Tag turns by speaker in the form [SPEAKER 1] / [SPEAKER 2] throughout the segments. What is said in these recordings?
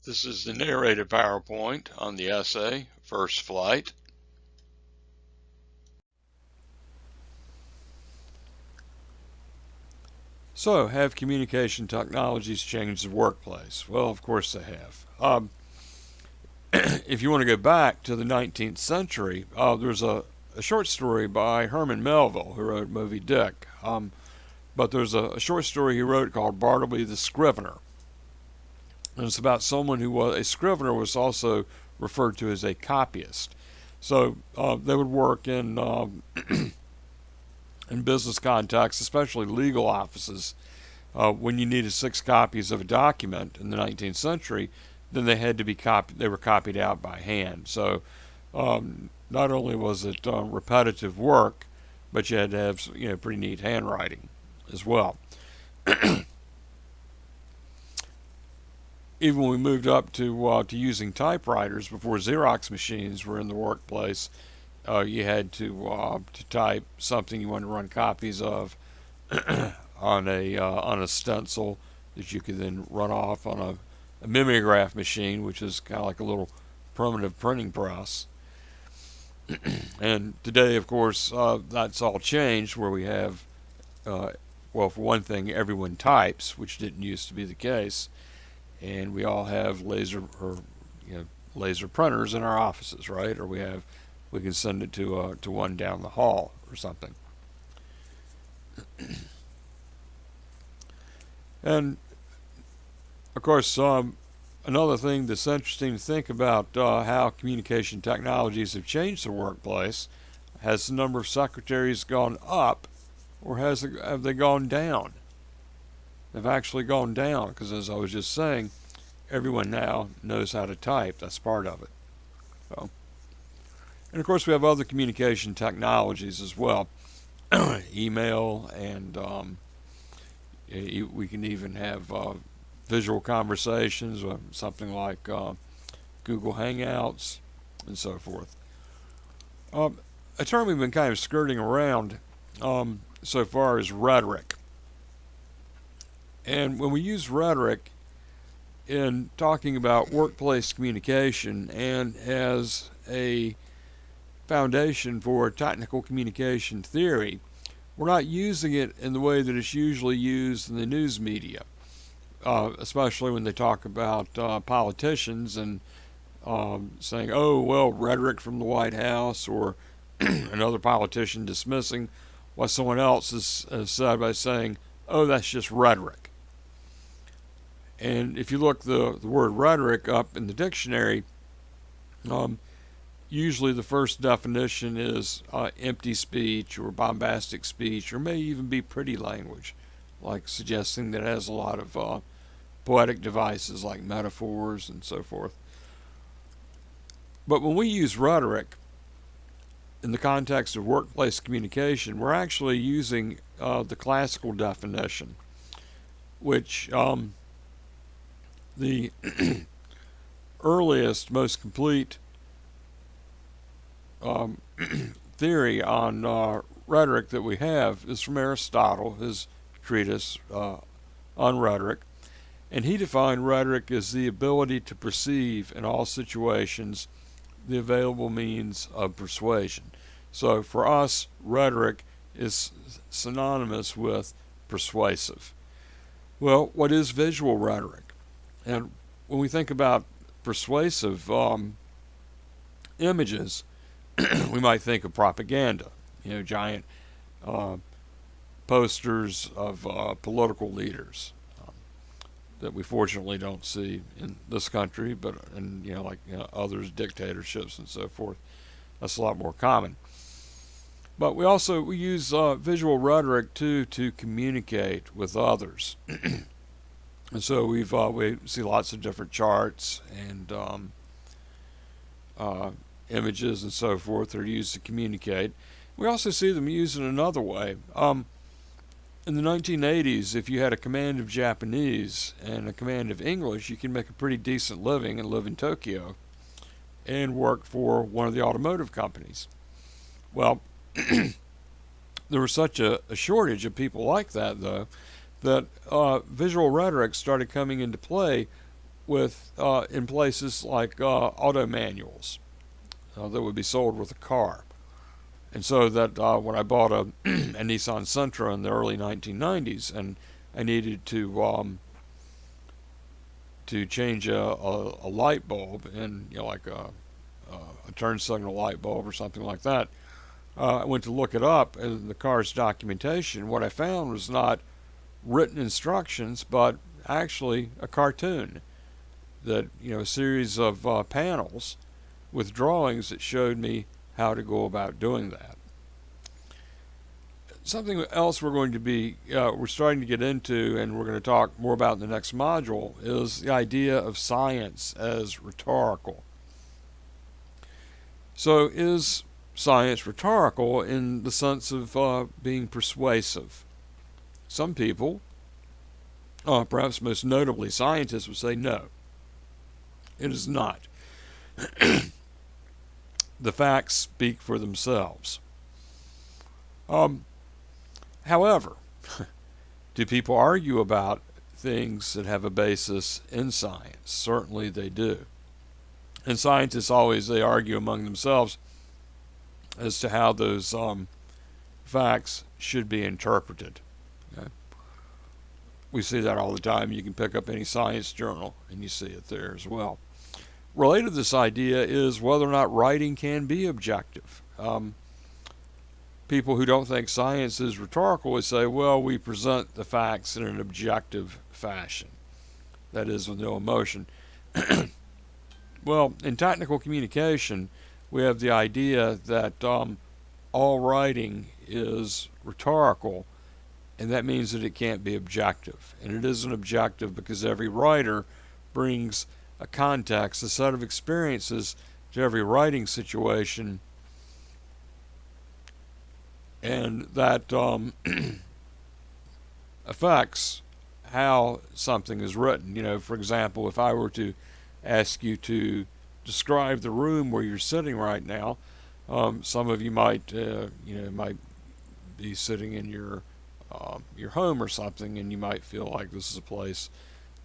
[SPEAKER 1] This is the narrated PowerPoint on the essay, First Flight. So, have communication technologies changed the workplace? Well, of course they have. If you want to go back to the 19th century, there's a short story by Herman Melville, who wrote Moby Dick. But there's a short story he wrote called Bartleby the Scrivener. And it's about someone who was a scrivener, was also referred to as a copyist. So they would work in business contexts, especially legal offices. When you needed 6 copies of a document in the 19th century, then they had to be copied. They were copied out by hand. So not only was it repetitive work, but you had to have pretty neat handwriting as well. Even when we moved up to using typewriters before Xerox machines were in the workplace, you had to type something you wanted to run copies of on a stencil that you could then run off on a mimeograph machine, which is kind of like a little primitive printing press. And today, of course, that's all changed, where we have, well, for one thing, everyone types, which didn't used to be the case, and we all have laser printers in our offices, right? Or we can send it to one down the hall or something. And of course, another thing that's interesting to think about how communication technologies have changed the workplace: has the number of secretaries gone up, or have they gone down? They've actually gone down, because as I was just saying, everyone now knows how to type. That's part of it. So, and of course, we have other communication technologies as well. Email, and we can even have visual conversations, something like Google Hangouts, and so forth. A term we've been kind of skirting around so far is rhetoric. And when we use rhetoric in talking about workplace communication and as a foundation for technical communication theory, we're not using it in the way that it's usually used in the news media, especially when they talk about politicians and saying, oh, well, rhetoric from the White House, or another politician dismissing what someone else has said by saying, oh, that's just rhetoric. And if you look the word rhetoric up in the dictionary, usually the first definition is empty speech or bombastic speech, or may even be pretty language, like suggesting that it has a lot of poetic devices like metaphors and so forth. But when we use rhetoric in the context of workplace communication, we're actually using the classical definition, which the earliest, most complete theory on rhetoric that we have is from Aristotle, his treatise on rhetoric. And he defined rhetoric as the ability to perceive in all situations the available means of persuasion. So for us, rhetoric is synonymous with persuasive. Well, what is visual rhetoric? And when we think about persuasive images, we might think of propaganda, giant posters of political leaders that we fortunately don't see in this country, but in others, dictatorships and so forth. That's a lot more common. But we use visual rhetoric too to communicate with others. And so we see lots of different charts and images and so forth that are used to communicate. We also see them used in another way. In the 1980s, if you had a command of Japanese and a command of English, you could make a pretty decent living and live in Tokyo and work for one of the automotive companies. Well, there was such a shortage of people like that, though, that visual rhetoric started coming into play with in places like auto manuals that would be sold with a car. And so that when I bought a Nissan Sentra in the early 1990s, and I needed to change a light bulb in, like a turn signal light bulb or something like that, I went to look it up in the car's documentation. What I found was not written instructions, but actually a cartoon that, a series of panels with drawings that showed me how to go about doing that. Something else we're starting to get into, and we're going to talk more about in the next module, is the idea of science as rhetorical. So, is science rhetorical in the sense of being persuasive? Some people, perhaps most notably scientists, would say no, it is not. The facts speak for themselves. However, do people argue about things that have a basis in science? Certainly they do. And scientists they argue among themselves as to how those facts should be interpreted. Okay? We see that all the time. You can pick up any science journal and you see it there as well. Related to this idea is whether or not writing can be objective. People who don't think science is rhetorical would say, well, we present the facts in an objective fashion. That is, with no emotion. Well, in technical communication, we have the idea that all writing is rhetorical, and that means that it can't be objective. And it isn't objective because every writer brings a context, a set of experiences to every writing situation, and that affects how something is written. For example, if I were to ask you to describe the room where you're sitting right now, some of you might be sitting in your home or something, and you might feel like this is a place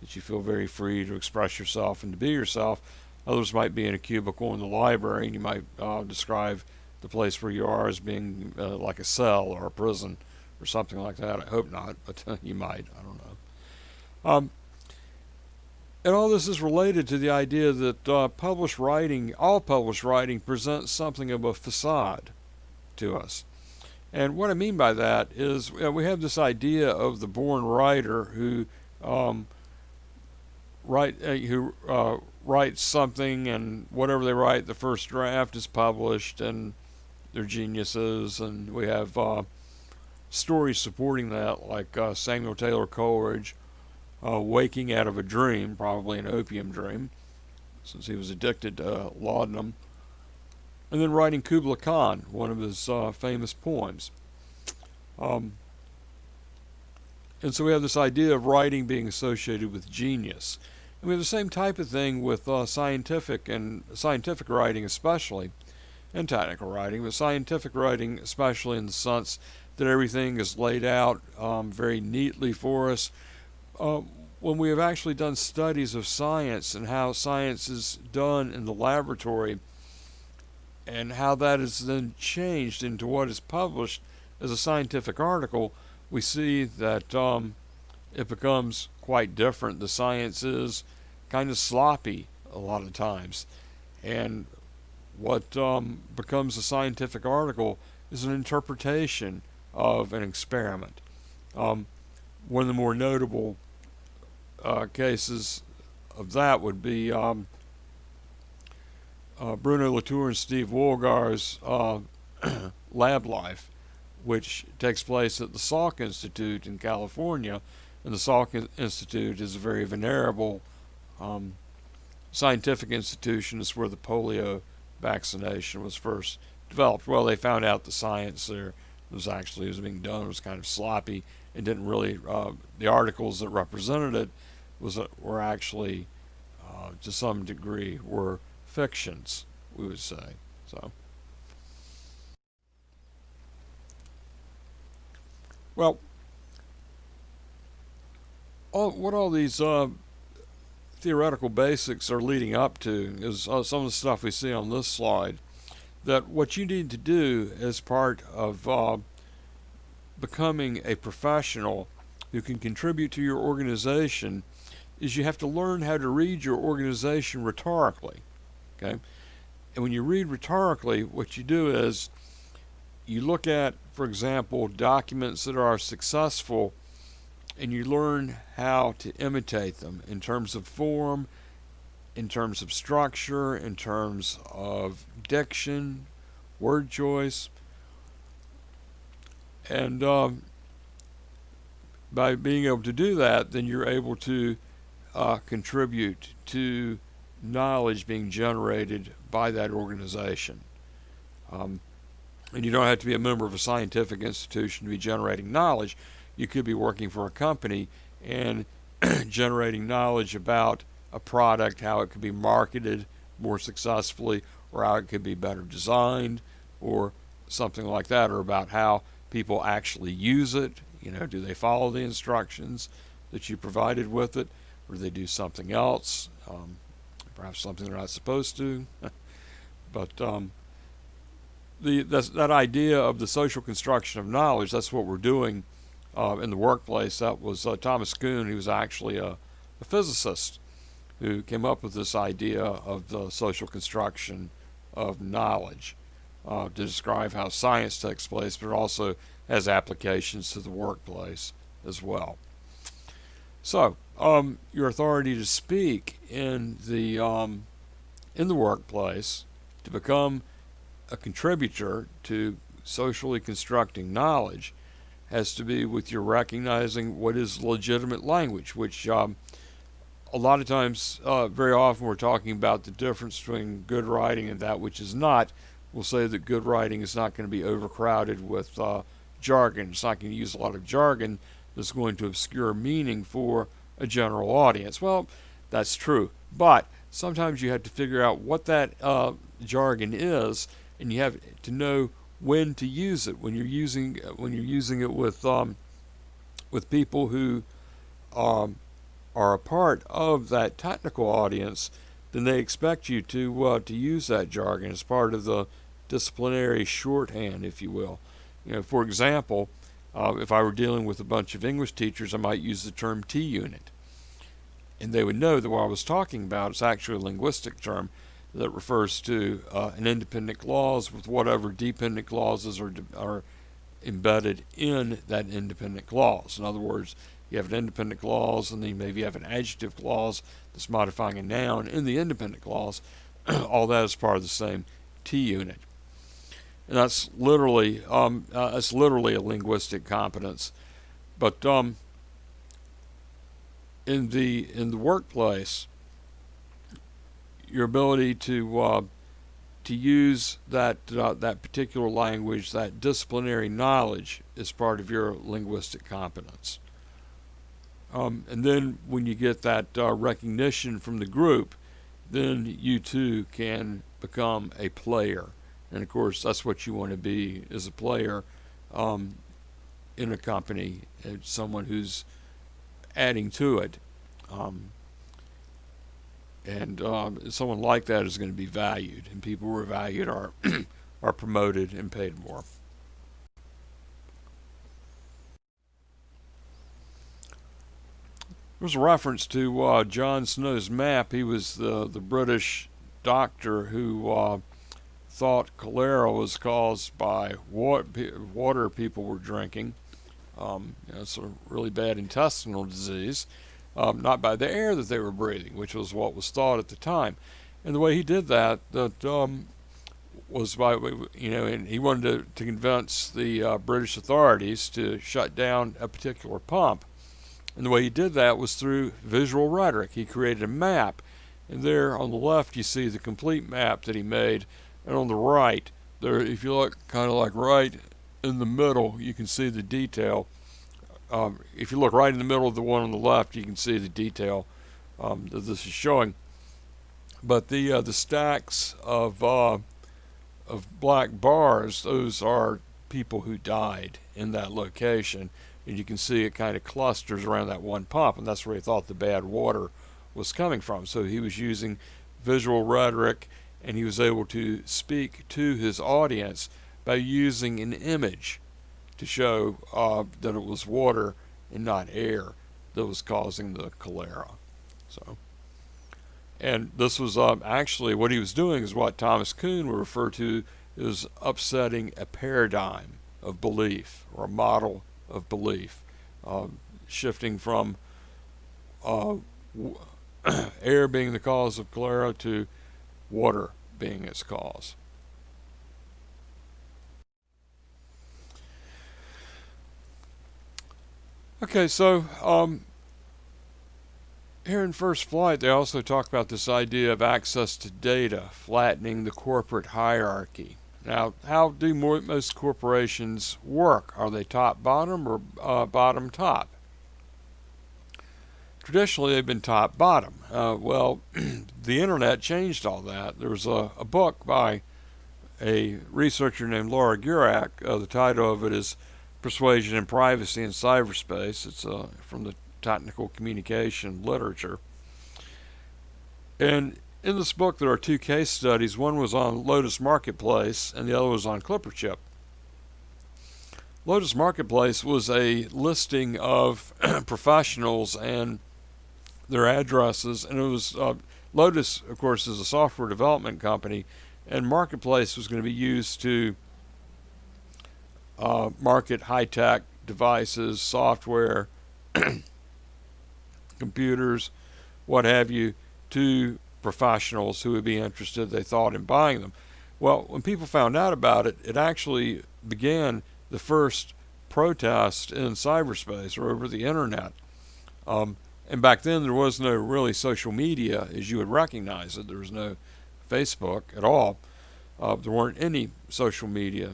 [SPEAKER 1] that you feel very free to express yourself and to be yourself. Others might be in a cubicle in the library, and you might describe the place where you are as being like a cell or a prison or something like that. I hope not, but you might. I don't know. And all this is related to the idea that all published writing presents something of a facade to us. And what I mean by that is we have this idea of the born writer who writes something, and whatever they write, the first draft is published, and they're geniuses. And we have stories supporting that, like Samuel Taylor Coleridge waking out of a dream, probably an opium dream, since he was addicted to laudanum, and then writing Kubla Khan, one of his famous poems. And so we have this idea of writing being associated with genius. And we have the same type of thing with scientific writing especially, and technical writing, but scientific writing especially, in the sense that everything is laid out very neatly for us. When we have actually done studies of science and how science is done in the laboratory, and how that is then changed into what is published as a scientific article, we see that it becomes quite different. The science is kind of sloppy a lot of times, and what becomes a scientific article is an interpretation of an experiment. One of the more notable cases of that would be Bruno Latour and Steve Woolgar's Lab Life, which takes place at the Salk Institute in California. And the Salk Institute is a very venerable scientific institution. It's where the polio vaccination was first developed. Well, they found out the science there was being done was kind of sloppy, and didn't really the articles that represented it were actually to some degree were fictions, we would say. So, well, what all these theoretical basics are leading up to is some of the stuff we see on this slide. That what you need to do as part of becoming a professional who can contribute to your organization is you have to learn how to read your organization rhetorically. Okay? And when you read rhetorically, what you do is you look at, for example, documents that are successful and you learn how to imitate them in terms of form, in terms of structure, in terms of diction, word choice. And by being able to do that, then you're able to contribute to knowledge being generated by that organization. And you don't have to be a member of a scientific institution to be generating knowledge. You could be working for a company and generating knowledge about a product, how it could be marketed more successfully, or how it could be better designed, or something like that, or about how people actually use it. You know, do they follow the instructions that you provided with it, or do they do something else, perhaps something they're not supposed to? But that idea of the social construction of knowledge, that's what we're doing in the workplace. That was Thomas Kuhn. He was actually a physicist who came up with this idea of the social construction of knowledge to describe how science takes place, but it also has applications to the workplace as well. So, your authority to speak in the workplace, to become a contributor to socially constructing knowledge, has to be with your recognizing what is legitimate language, which a lot of times, very often we're talking about the difference between good writing and that which is not. We'll say that good writing is not going to be overcrowded with jargon. It's not going to use a lot of jargon that's going to obscure meaning for a general audience. Well, that's true, but sometimes you have to figure out what that jargon is, and you have to know when to use it. When you're using it with people who are a part of that technical audience, then they expect you to use that jargon as part of the disciplinary shorthand, if you will. You know, for example, if I were dealing with a bunch of English teachers, I might use the term T-unit, and they would know that what I was talking about is actually a linguistic term that refers to an independent clause with whatever dependent clauses are embedded in that independent clause. In other words, you have an independent clause, and then maybe you have an adjective clause that's modifying a noun in the independent clause. All that is part of the same T-unit. And that's literally a linguistic competence. But in the workplace, your ability to use that particular language, that disciplinary knowledge, is part of your linguistic competence. And then when you get that recognition from the group, then you too can become a player. And of course, that's what you want to be, is a player in a company, someone who's adding to it. And someone like that is going to be valued, and people who are valued are are promoted and paid more. There's a reference to John Snow's map. He was the British doctor who thought cholera was caused by water people were drinking. It's a really bad intestinal disease, not by the air that they were breathing, which was what was thought at the time. And the way he did that was by, and he wanted to convince the British authorities to shut down a particular pump. And the way he did that was through visual rhetoric. He created a map, and there on the left you see the complete map that he made, and on the right, there, if you look kind of like right in the middle, you can see the detail. If you look right in the middle of the one on the left, you can see the detail that this is showing. But the stacks of black bars, those are people who died in that location, and you can see it kind of clusters around that one pump, and that's where he thought the bad water was coming from. So he was using visual rhetoric, and he was able to speak to his audience by using an image to show that it was water and not air that was causing the cholera. So, and this was actually what he was doing is what Thomas Kuhn would refer to as upsetting a paradigm of belief or a model of belief, shifting from air being the cause of cholera to water being its cause. Okay, so here in First Flight, they also talk about this idea of access to data, flattening the corporate hierarchy. Now, how do most corporations work? Are they top-bottom or bottom-top? Traditionally, they've been top-bottom. Well, the internet changed all that. There was a book by a researcher named Laura Gurak. The title of it is Persuasion and Privacy in Cyberspace. It's from the technical communication literature. And in this book, there are two case studies. One was on Lotus Marketplace, and the other was on ClipperChip. Lotus Marketplace was a listing of professionals and their addresses, and it was Lotus, of course, is a software development company, and Marketplace was going to be used to market high-tech devices, software, computers, what have you, to professionals who would be interested, they thought, in buying them. Well, when people found out about it, it actually began the first protest in cyberspace or over the internet. And back then, there was no really social media as you would recognize it. There was no Facebook at all. There weren't any social media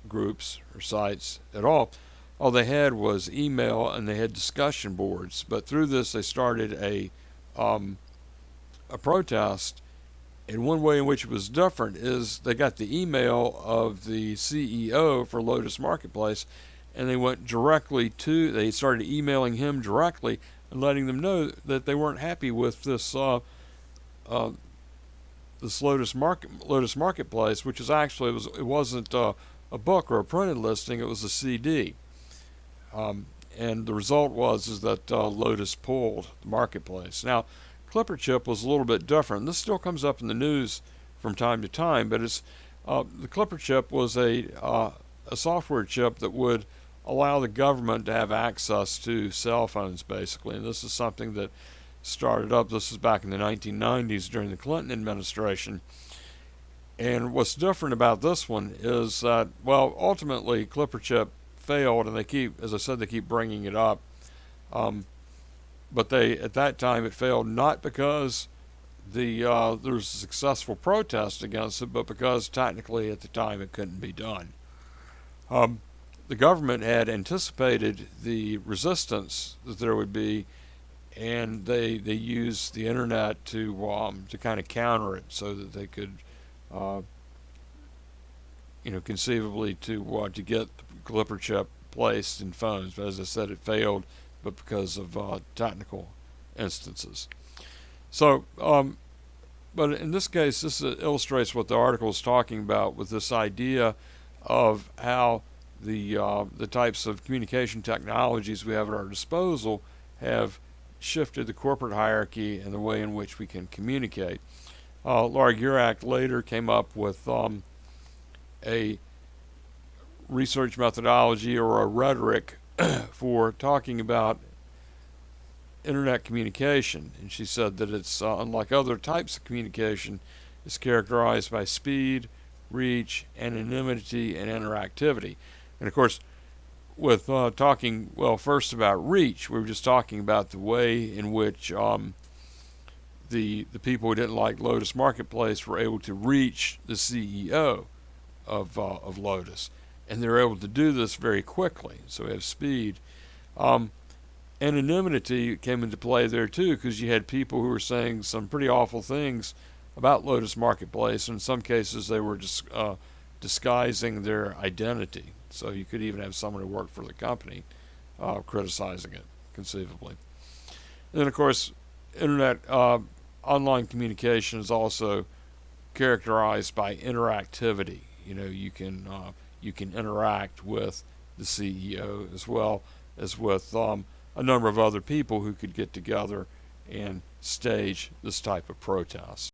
[SPEAKER 1] groups or sites at all. All they had was email, and they had discussion boards. But through this, they started a protest. And one way in which it was different is they got the email of the CEO for Lotus Marketplace, and they went directly to, they started emailing him directly and letting them know that they weren't happy with this this Lotus Marketplace, which is actually, it wasn't a book or a printed listing, it was a CD. And the result was that Lotus pulled the marketplace. Now, ClipperChip was a little bit different. This still comes up in the news from time to time, but it's the ClipperChip was a software chip that would allow the government to have access to cell phones, basically. And this is something that started up. This was back in the 1990s during the Clinton administration. And what's different about this one is that, well, ultimately ClipperChip failed, and they keep, as I said, they keep bringing it up. But at that time, it failed not because there was a successful protest against it, but because technically at the time it couldn't be done. The government had anticipated the resistance that there would be, and they used the internet to kind of counter it so that they could, conceivably to get the ClipperChip placed in phones. But as I said, it failed, but because of technical instances. So, but in this case, this illustrates what the article is talking about with this idea of how the types of communication technologies we have at our disposal have shifted the corporate hierarchy and the way in which we can communicate. Laura Gurak later came up with a research methodology or a rhetoric for talking about internet communication, and she said that it's unlike other types of communication, it's characterized by speed, reach, anonymity, and interactivity. And of course, with talking, well, first about reach, we were just talking about the way in which the people who didn't like Lotus Marketplace were able to reach the CEO of Lotus, and they're able to do this very quickly. So we have speed. Anonymity came into play there too, because you had people who were saying some pretty awful things about Lotus Marketplace. In some cases, they were just disguising their identity. So you could even have someone who worked for the company criticizing it, conceivably. And then, of course, internet online communication is also characterized by interactivity. You can interact with the CEO as well as with a number of other people who could get together and stage this type of protest.